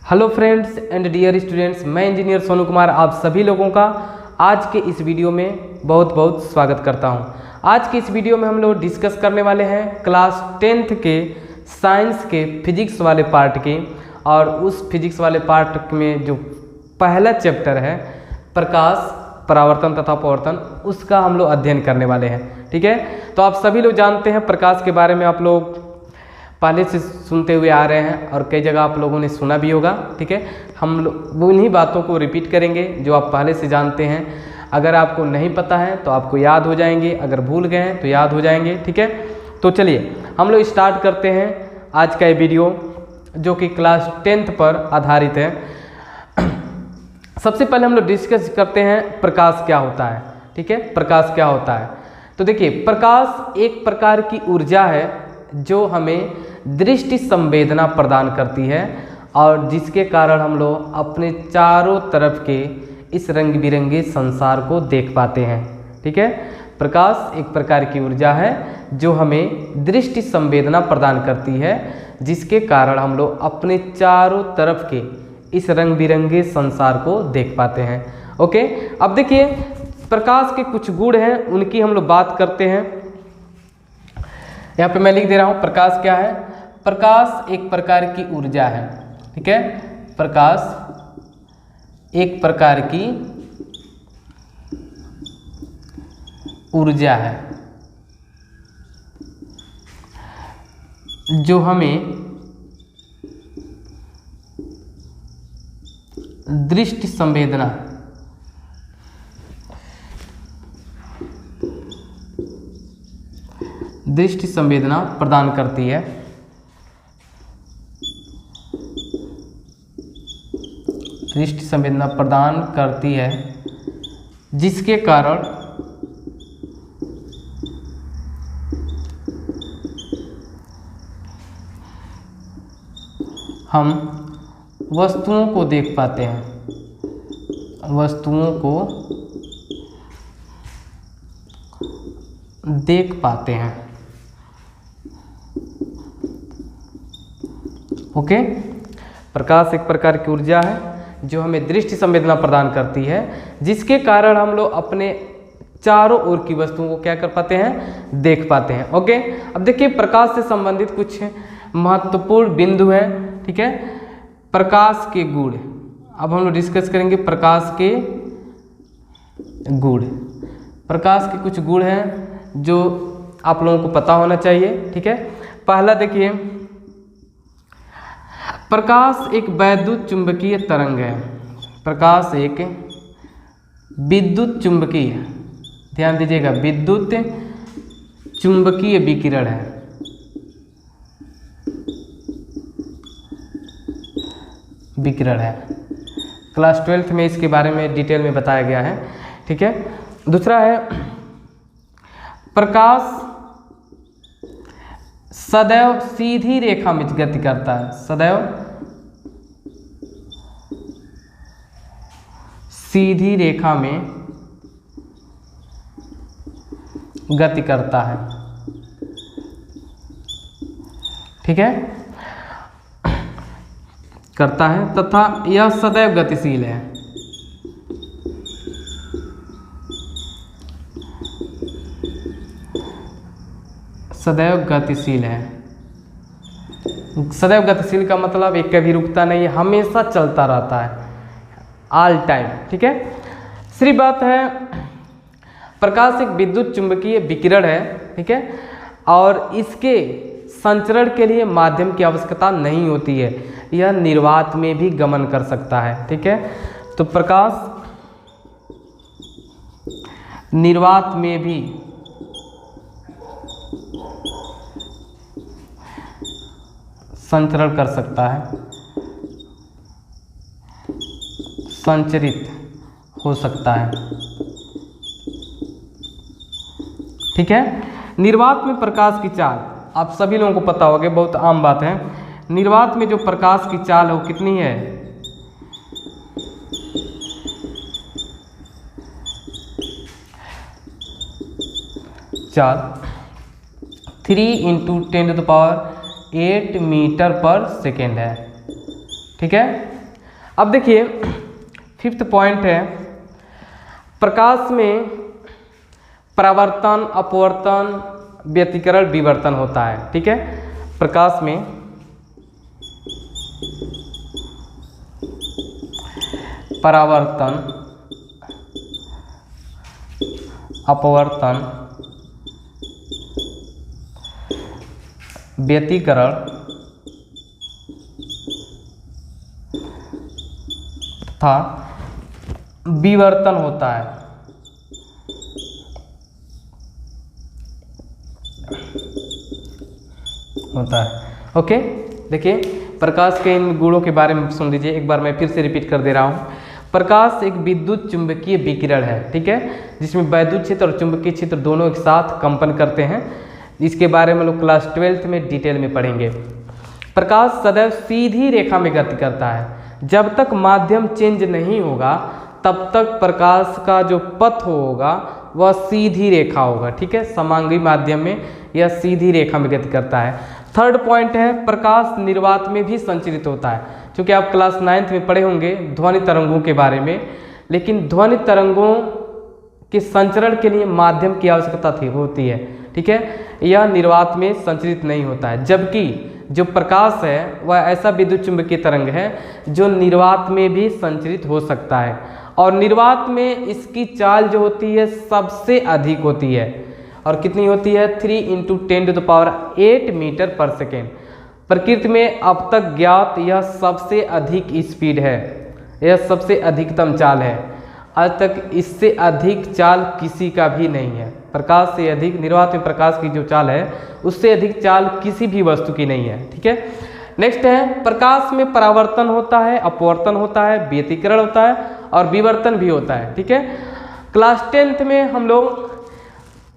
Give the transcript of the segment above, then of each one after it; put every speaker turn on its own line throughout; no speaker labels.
Hello friends and dear students, मैं engineer Sonu Kumar आप सभी लोगों का आज के इस वीडियो में बहुत बहुत स्वागत करता हूं। आज के इस वीडियो में हम लोग डिस्कस करने वाले हैं क्लास 10th के साइंस के फिजिक्स वाले पार्ट के, और उस फिजिक्स वाले पार्ट में जो पहला चैप्टर है प्रकाश, परावर्तन तथा अपवर्तन, उसका हम लोग अध्ययन करने वाले हैं। ठीक है, तो आप सभी लोग जानते हैं प्रकाश के बारे में, आप लोग पहले से सुनते हुए आ रहे हैं और कई जगह आप लोगों ने सुना भी होगा। ठीक है, हम लोग उन्हीं बातों को रिपीट करेंगे जो आप पहले से जानते हैं। अगर आपको नहीं पता है तो आपको याद हो जाएंगे, अगर भूल गए हैं तो याद हो जाएंगे। ठीक है, तो चलिए हम लोग स्टार्ट करते हैं आज का ये वीडियो जो कि क्लास 10th पर आधारित है। सबसे पहले हम लोग डिस्कस करते हैं प्रकाश क्या होता है। ठीक है, प्रकाश क्या होता है, तो देखिए प्रकाश एक प्रकार की ऊर्जा है जो हमें दृष्टि संवेदना प्रदान करती है और जिसके कारण हम लोग अपने चारों तरफ के इस रंग बिरंगे संसार को देख पाते हैं। ठीक है, प्रकाश एक प्रकार की ऊर्जा है जो हमें दृष्टि संवेदना प्रदान करती है जिसके कारण हम लोग अपने चारों तरफ के इस रंग बिरंगे संसार को देख पाते हैं। ओके, अब देखिए प्रकाश के कुछ गुण हैं, उनकी हम लोग बात करते हैं। यहाँ पे मैं लिख दे रहा हूँ प्रकाश क्या है। प्रकाश एक प्रकार की ऊर्जा है। ठीक है, प्रकाश एक प्रकार की ऊर्जा है जो हमें दृष्टि संवेदना प्रदान करती है। दृष्टि संवेदना प्रदान करती है जिसके कारण हम वस्तुओं को देख पाते हैं, वस्तुओं को देख पाते हैं। ओके, प्रकाश एक प्रकार की ऊर्जा है जो हमें दृष्टि संवेदना प्रदान करती है जिसके कारण हम लोग अपने चारों ओर की वस्तुओं को क्या कर पाते हैं, देख पाते हैं। ओके, अब देखिए प्रकाश से संबंधित कुछ महत्वपूर्ण बिंदु हैं। ठीक है, प्रकाश के गुण अब हम लोग डिस्कस करेंगे। प्रकाश के गुण, प्रकाश के कुछ गुण हैं जो आप लोगों को पता होना चाहिए। ठीक है, पहला देखिए प्रकाश एक वैद्युत चुंबकीय तरंग है। प्रकाश एक विद्युत चुंबकीय, ध्यान दीजिएगा, विद्युत चुंबकीय विकिरण है। विकिरण है, क्लास 12th में इसके बारे में डिटेल में बताया गया है। ठीक है, दूसरा है प्रकाश सदैव सीधी रेखा में गति करता है। सदैव सीधी रेखा में गति करता है। ठीक है, करता है तथा यह सदैव गतिशील है। सदैव गतिशील है। सदैव गतिशील का मतलब एक कभी रुकता नहीं है, हमेशा चलता रहता है, ऑल टाइम। ठीक है, दूसरी बात है प्रकाश एक विद्युत चुंबकीय विकिरण है। ठीक है, और इसके संचरण के लिए माध्यम की आवश्यकता नहीं होती है, यह निर्वात में भी गमन कर सकता है। ठीक है, तो प्रकाश निर्वात में भी संचरण कर सकता है, संचरित हो सकता है। ठीक है, निर्वात में प्रकाश की चाल आप सभी लोगों को पता होगा, बहुत आम बात है। निर्वात में जो प्रकाश की चाल है वो कितनी है, चाल 3 × 10⁸ मीटर पर सेकेंड है। ठीक है, अब देखिए 5th पॉइंट है, प्रकाश में परावर्तन, अपवर्तन, व्यतिकरण, विवर्तन होता है। ठीक है, प्रकाश में परावर्तन, अपवर्तन, व्यतिकरण तथा विवर्तन होता है। ओके, देखिए प्रकाश के इन गुणों के बारे में सुन लीजिए, एक बार मैं फिर से रिपीट कर दे रहा हूँ। प्रकाश एक विद्युत चुंबकीय विकिरण है, ठीक है, जिसमें वैद्युत क्षेत्र और चुंबकीय क्षेत्र दोनों एक साथ कंपन करते हैं। इसके बारे में लोग क्लास 12th में डिटेल में पढ़ेंगे। प्रकाश सदैव सीधी रेखा में गति करता है। जब तक माध्यम चेंज नहीं होगा तब तक प्रकाश का जो पथ होगा वह सीधी रेखा होगा। ठीक है, समांगी माध्यम में यह सीधी रेखा में गति करता है। 3rd पॉइंट है, प्रकाश निर्वात में भी संचरित होता है। क्योंकि आप क्लास 9th में पढ़े होंगे ध्वनि तरंगों के बारे में, लेकिन ध्वनि तरंगों के संचरण के लिए माध्यम की आवश्यकता होती है। ठीक है, यह निर्वात में संचरित नहीं होता है, जबकि जो प्रकाश है वह ऐसा विद्युत चुंबकीय तरंग है जो निर्वात में भी संचरित हो सकता है, और निर्वात में इसकी चाल जो होती है सबसे अधिक होती है। और कितनी होती है? 3 × 10⁸ मीटर पर सेकेंड। प्रकृति में अब तक ज्ञात यह सबसे अधिक स्पीड है, यह सबसे अधिकतम चाल है। आज तक इससे अधिक चाल किसी का भी नहीं है। प्रकाश से अधिक, निर्वात में प्रकाश की जो चाल है उससे अधिक चाल किसी भी वस्तु की नहीं है। ठीक है, नेक्स्ट है, प्रकाश में परावर्तन होता है, अपवर्तन होता है, व्यतिकरण होता है और विवर्तन भी होता है। ठीक है, क्लास 10th में हम लोग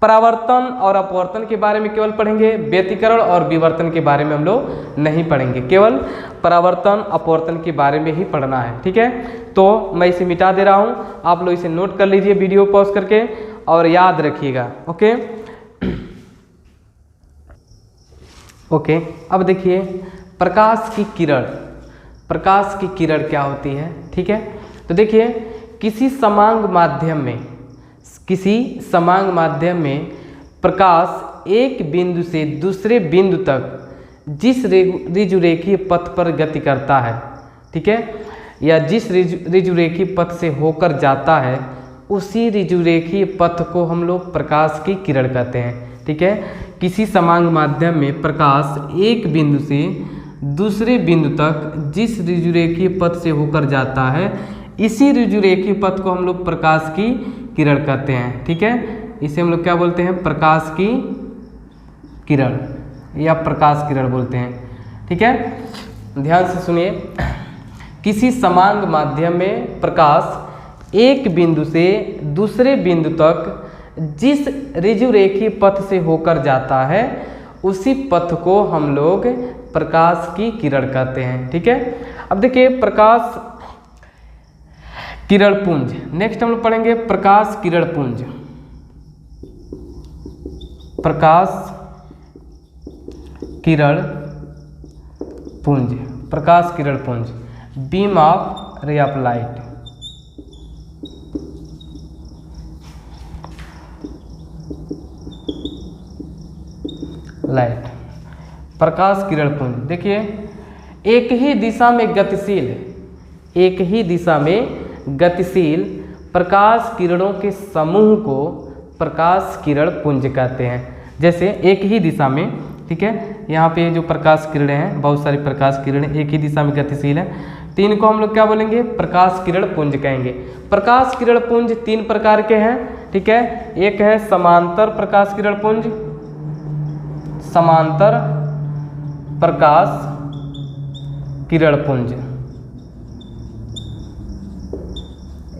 परावर्तन और अपवर्तन के बारे में केवल पढ़ेंगे, व्यतिकरण और विवर्तन के बारे में हम लोग नहीं पढ़ेंगे, केवल परावर्तन अपवर्तन के बारे में ही पढ़ना है। ठीक है, तो मैं इसे मिटा दे रहा हूँ, आप लोग इसे नोट कर लीजिए वीडियो पॉज करके और याद रखिएगा। ओके ओके, अब देखिए प्रकाश की किरण, प्रकाश की किरण क्या होती है? ठीक है, तो देखिए किसी समांग माध्यम में प्रकाश एक बिंदु से दूसरे बिंदु तक जिस ऋजुरेखीय पथ पर गति करता है, ठीक है, या जिस ऋजुरेखीय पथ से होकर जाता है, उसी ऋजुरेखीय पथ को हम लोग प्रकाश की किरण कहते हैं। ठीक है, किसी समांग माध्यम में प्रकाश एक बिंदु से दूसरे बिंदु तक जिस ऋजुरेखीय पथ से होकर जाता है, इसी ऋजुरेखीय पथ को हम लोग प्रकाश की किरण कहते हैं। ठीक है, इसे हम लोग क्या बोलते हैं? प्रकाश की किरण या प्रकाश किरण बोलते हैं। ठीक है, ध्यान से सुनिए, किसी समांग माध्यम में प्रकाश एक बिंदु से दूसरे बिंदु तक जिस ऋजुरेखीय पथ से होकर जाता है, उसी पथ को हम लोग प्रकाश की किरण कहते हैं। ठीक है, अब देखिए प्रकाश किरण पुंज, नेक्स्ट हम लोग पढ़ेंगे प्रकाश किरण पुंज। प्रकाश किरण पुंज, प्रकाश किरण पुंज, beam of ray of light. प्रकाश किरण पुंज, देखिए एक ही दिशा में गतिशील प्रकाश किरणों के समूह को प्रकाश किरण पुंज कहते हैं। जैसे एक ही दिशा में, ठीक है, यहाँ पे जो प्रकाश किरणें हैं, बहुत सारी प्रकाश किरणें एक ही दिशा में गतिशील हैं, तो इनको हम लोग क्या बोलेंगे? प्रकाश किरण पुंज कहेंगे। प्रकाश किरण पुंज 3 प्रकार के हैं। ठीक है, एक है समांतर प्रकाश किरण पुंज, समांतर प्रकाश किरण पुंज,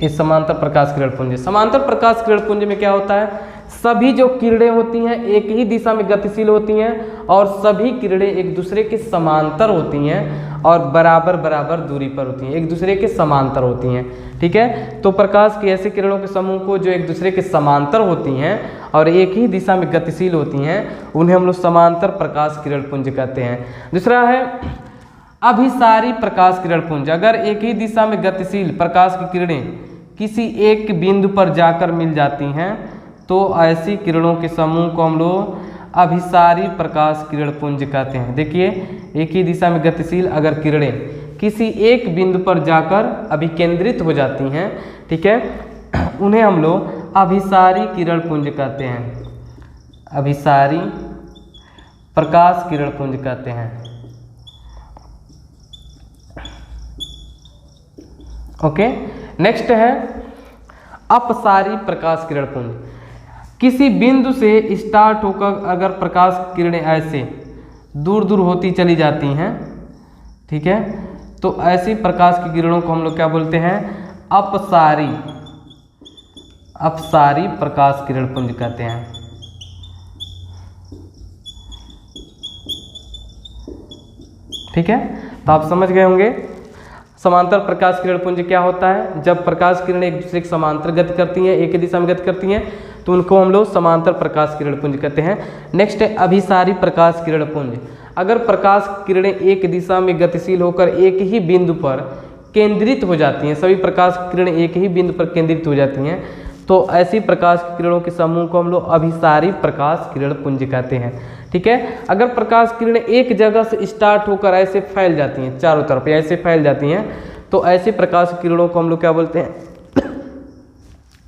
ये समांतर प्रकाश किरण पुंज। समांतर प्रकाश किरण पुंज में क्या होता है? सभी जो किरणें होती हैं एक ही दिशा में गतिशील होती हैं और सभी किरणें एक दूसरे के समांतर होती हैं और बराबर बराबर दूरी पर होती हैं, एक दूसरे के समांतर होती हैं। ठीक है, तो प्रकाश की ऐसे किरणों के समूह को जो एक दूसरे के समांतर होती हैं और एक ही दिशा में गतिशील होती हैं, उन्हें हम लोग समांतर प्रकाश किरण पुंज कहते हैं। दूसरा है अभिसारी प्रकाश किरण पुंज, अगर एक ही दिशा में गतिशील प्रकाश की किरणें किसी एक बिंदु पर जाकर मिल जाती हैं तो ऐसी किरणों के समूह को हम लोग अभिसारी प्रकाश किरण पुंज कहते हैं। देखिए, एक ही दिशा में गतिशील अगर किरणें किसी एक बिंदु पर जाकर अभिकेंद्रित हो जाती हैं, ठीक है, उन्हें हम लोग अभिसारी किरण पुंज कहते हैं, अभिसारी प्रकाश किरण पुंज कहते हैं। ओके, नेक्स्ट है अपसारी प्रकाश किरण पुंज। किसी बिंदु से स्टार्ट होकर अगर प्रकाश किरणें ऐसे दूर दूर होती चली जाती हैं, ठीक है, तो ऐसी प्रकाश की किरणों को हम लोग क्या बोलते हैं? अपसारी, अपसारी प्रकाश किरण पुंज कहते हैं। ठीक है, तो आप समझ गए होंगे समांतर प्रकाश किरण पुंज क्या होता है। जब प्रकाश किरणें एक दूसरे के समांतर गति करती हैं, एक ही दिशा में गति करती हैं, तो उनको हम लोग समांतर प्रकाश किरण पुंज कहते हैं। नेक्स्ट है अभिसारी प्रकाश किरण पुंज। अगर प्रकाश किरणें एक दिशा में गतिशील होकर एक ही बिंदु पर केंद्रित हो जाती हैं, सभी प्रकाश किरणें एक ही बिंदु पर केंद्रित हो जाती हैं, तो ऐसी प्रकाश किरणों के समूह को हम लोग अभिसारी प्रकाश किरण पुंज कहते हैं। ठीक है, अगर प्रकाश किरणें एक जगह से स्टार्ट होकर ऐसे फैल जाती हैं, चारों तरफ ऐसे फैल जाती हैं, तो ऐसे प्रकाश किरणों को हम लोग क्या बोलते हैं?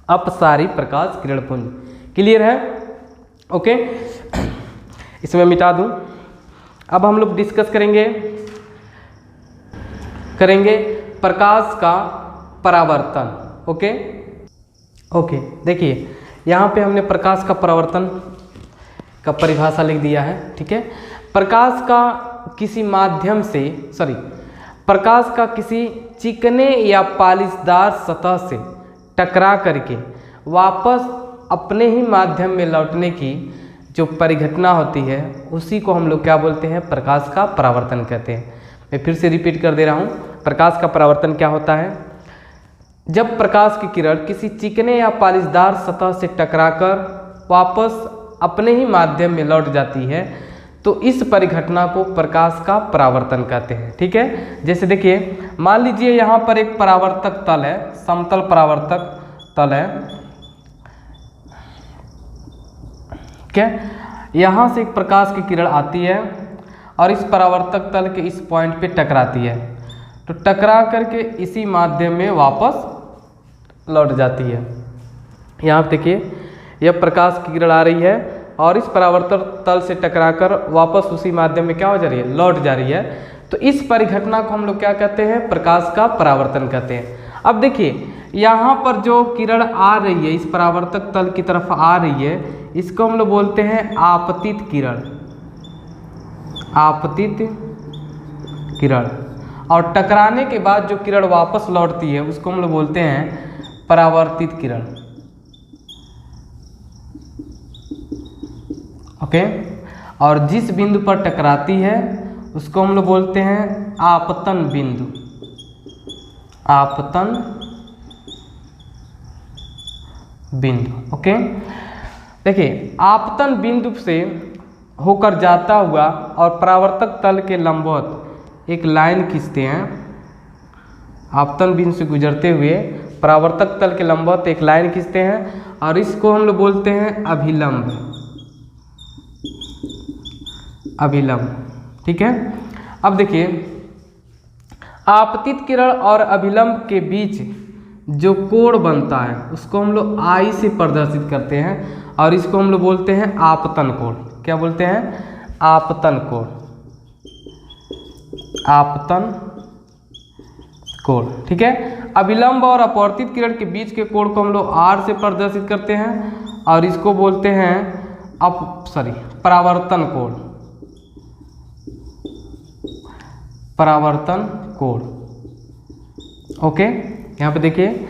अपसारी प्रकाश किरण पुंज। क्लियर है? ओके, इसमें मिटा दूं। अब हम लोग डिस्कस करेंगे प्रकाश का परावर्तन। ओके ओके, देखिए यहाँ पे हमने प्रकाश का परावर्तन का परिभाषा लिख दिया है। ठीक है, प्रकाश का किसी माध्यम से प्रकाश का किसी चिकने या पालिशदार सतह से टकरा करके वापस अपने ही माध्यम में लौटने की जो परिघटना होती है, उसी को हम लोग क्या बोलते हैं? प्रकाश का परावर्तन कहते हैं। मैं फिर से रिपीट कर दे रहा हूँ, प्रकाश का परावर्तन क्या होता है? जब प्रकाश की किरण किसी चिकने या पालिशदार सतह से टकराकर वापस अपने ही माध्यम में लौट जाती है, तो इस परिघटना को प्रकाश का परावर्तन कहते हैं। ठीक है, जैसे देखिए, मान लीजिए यहाँ पर एक परावर्तक तल है, समतल परावर्तक तल है। ठीक है, यहाँ से एक प्रकाश की किरण आती है और इस परावर्तक तल के इस पॉइंट पे टकराती है, तो टकरा करके इसी माध्यम में वापस लौट जाती है। यहाँ पे देखिए, यह प्रकाश की किरण आ रही है और इस परावर्तक तल से टकराकर वापस उसी माध्यम में क्या हो जा रही है? लौट जा रही है। तो इस परिघटना को हम लोग क्या कहते हैं? प्रकाश का परावर्तन कहते हैं। अब देखिए, यहाँ पर जो किरण आ रही है, इस परावर्तक तल की तरफ आ रही है, इसको हम लोग बोलते हैं आपतित किरण, आपतित किरण। और टकराने के बाद जो किरण वापस लौटती है, उसको हम लोग बोलते हैं परावर्तित किरण। ओके, और जिस बिंदु पर टकराती है उसको हम लोग बोलते हैं आपतन बिंदु, आपतन बिंदु। ओके, देखिए, आपतन बिंदु से होकर जाता हुआ और परावर्तक तल के लंबवत एक लाइन खींचते हैं। आपतन बिंदु से गुजरते हुए परावर्तक तल के लंबवत एक लाइन खींचते हैं और इसको हम लोग बोलते हैं अभिलंब, अभिलंब। ठीक है, अब देखिए, आपतित किरण और अभिलंब के बीच जो कोण बनता है उसको हम लोग आई से प्रदर्शित करते हैं और इसको हम लोग बोलते हैं आपतन कोण। क्या बोलते हैं? आपतन कोण, आपतन कोण। ठीक है, अभिलंब और अपवर्तित किरण के बीच के कोण को हम लोग आर से प्रदर्शित करते हैं और इसको बोलते हैं परावर्तन कोण, परावर्तन कोण। ओके, यहाँ पे देखिए,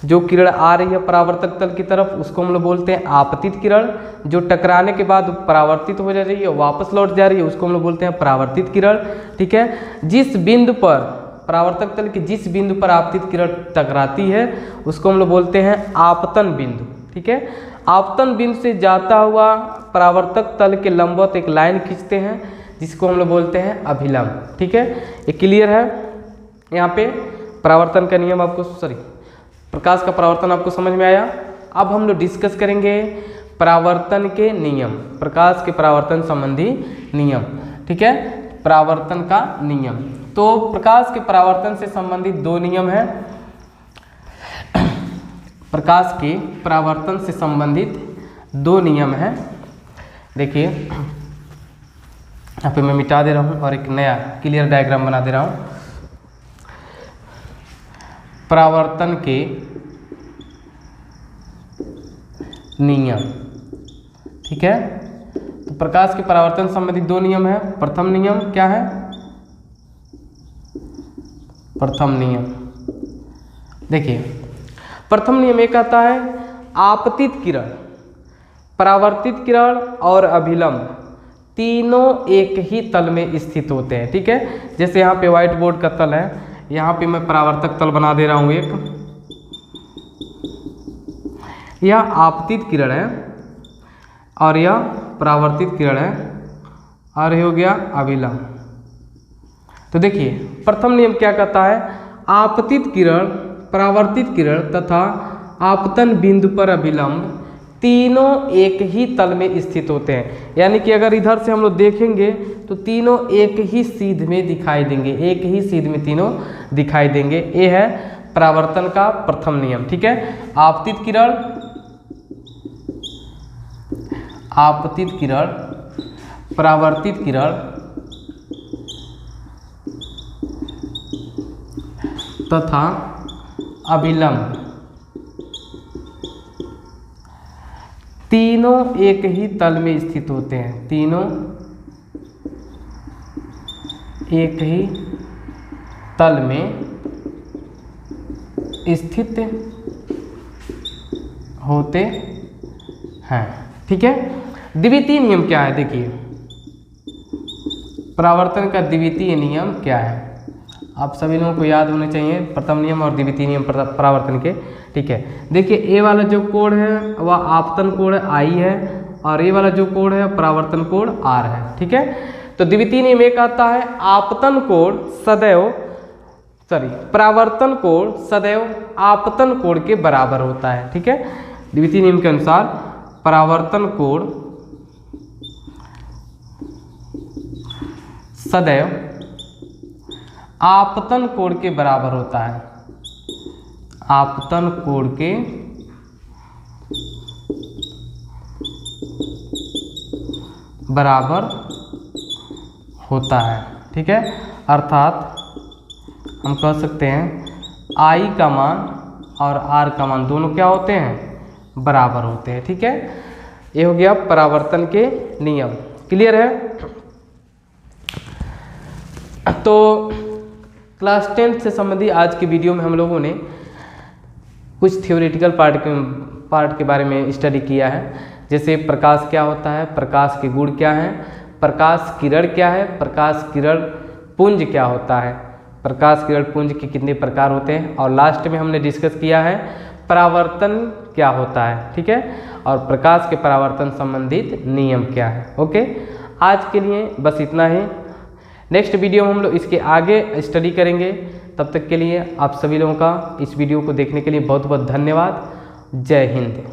जो किरण आ रही है परावर्तक तल की तरफ, उसको हम लोग बोलते हैं आपतित किरण। जो टकराने के बाद परावर्तित हो जा रही है, वापस लौट जा रही है, उसको हम लोग बोलते हैं परावर्तित किरण। ठीक है, जिस बिंदु पर परावर्तक तल की जिस बिंदु पर आपतित किरण टकराती है उसको हम लोग बोलते हैं आपतन बिंदु। ठीक है, आपतन बिंदु से जाता हुआ परावर्तक तल के लंबवत एक लाइन खींचते हैं जिसको हम लोग बोलते हैं अभिलंब। ठीक है, ये क्लियर है। यहाँ पे परावर्तन का नियम आपको प्रकाश का परावर्तन आपको समझ में आया। अब हम लोग डिस्कस करेंगे परावर्तन के नियम, प्रकाश के परावर्तन संबंधी नियम। ठीक है, परावर्तन का नियम। तो प्रकाश के परावर्तन से संबंधित दो नियम हैं। प्रकाश के परावर्तन से संबंधित दो नियम हैं। देखिए यहाँ पे मैं मिटा दे रहा हूँ और एक नया क्लियर डायग्राम बना दे रहा हूँ। परावर्तन के नियम। ठीक है, तो प्रकाश के परावर्तन संबंधित दो नियम है। प्रथम नियम क्या है? प्रथम नियम देखिए, प्रथम नियम एक आता है आपतित किरण, परावर्तित किरण और अभिलंब तीनों एक ही तल में स्थित होते हैं। ठीक है, जैसे यहाँ पे व्हाइट बोर्ड का तल है, यहाँ पे मैं परावर्तक तल बना दे रहा हूँ एक। यह आपतित किरण है और यह परावर्तित किरण है और ये हो गया अभिलंब। तो देखिए प्रथम नियम क्या कहता है? आपतित किरण, परावर्तित किरण तथा आपतन बिंदु पर अभिलंब तीनों एक ही तल में स्थित होते हैं। यानी कि अगर इधर से हम लोग देखेंगे तो तीनों एक ही सीध में दिखाई देंगे, एक ही सीध में तीनों दिखाई देंगे। ये है परावर्तन का प्रथम नियम। ठीक है, आपतित किरण, आपतित किरण, परावर्तित किरण तथा अभिलंब तीनों एक ही तल में स्थित होते हैं। तीनों एक ही तल में स्थित होते हैं। ठीक है, द्वितीय नियम क्या है? देखिए परावर्तन का द्वितीय नियम क्या है? आप सभी लोगों को याद होने चाहिए प्रथम नियम और द्वितीय नियम परावर्तन के। ठीक है, देखिए ए वाला जो कोण है वह आपतन कोण आई है और ये वाला जो कोण है परावर्तन कोण आर है। ठीक है, तो द्वितीय नियम एक आता है आपतन कोण सदैव परावर्तन कोण सदैव आपतन कोण के बराबर होता है। ठीक है, द्वितीय नियम के अनुसार परावर्तन कोण सदैव आपतन कोण के बराबर होता है। आपतन कोण के बराबर होता है। ठीक है, अर्थात हम कह सकते हैं आई का मान और आर का मान दोनों क्या होते हैं? बराबर होते हैं। ठीक है, ये हो गया परावर्तन के नियम। क्लियर है? तो क्लास 10 से संबंधी आज की वीडियो में हम लोगों ने कुछ थ्योरेटिकल पार्ट के बारे में स्टडी किया है। जैसे प्रकाश क्या होता है, प्रकाश के गुण क्या हैं, प्रकाश किरण क्या है, प्रकाश किरण पुंज क्या होता है, प्रकाश किरण पुंज के कितने प्रकार होते हैं, और लास्ट में हमने डिस्कस किया है परावर्तन क्या होता है। ठीक है, और प्रकाश के परावर्तन संबंधित नियम क्या है। ओके, आज के लिए बस इतना ही। नेक्स्ट वीडियो में हम लोग इसके आगे स्टडी करेंगे। तब तक के लिए आप सभी लोगों का इस वीडियो को देखने के लिए बहुत बहुत धन्यवाद। जय हिंद।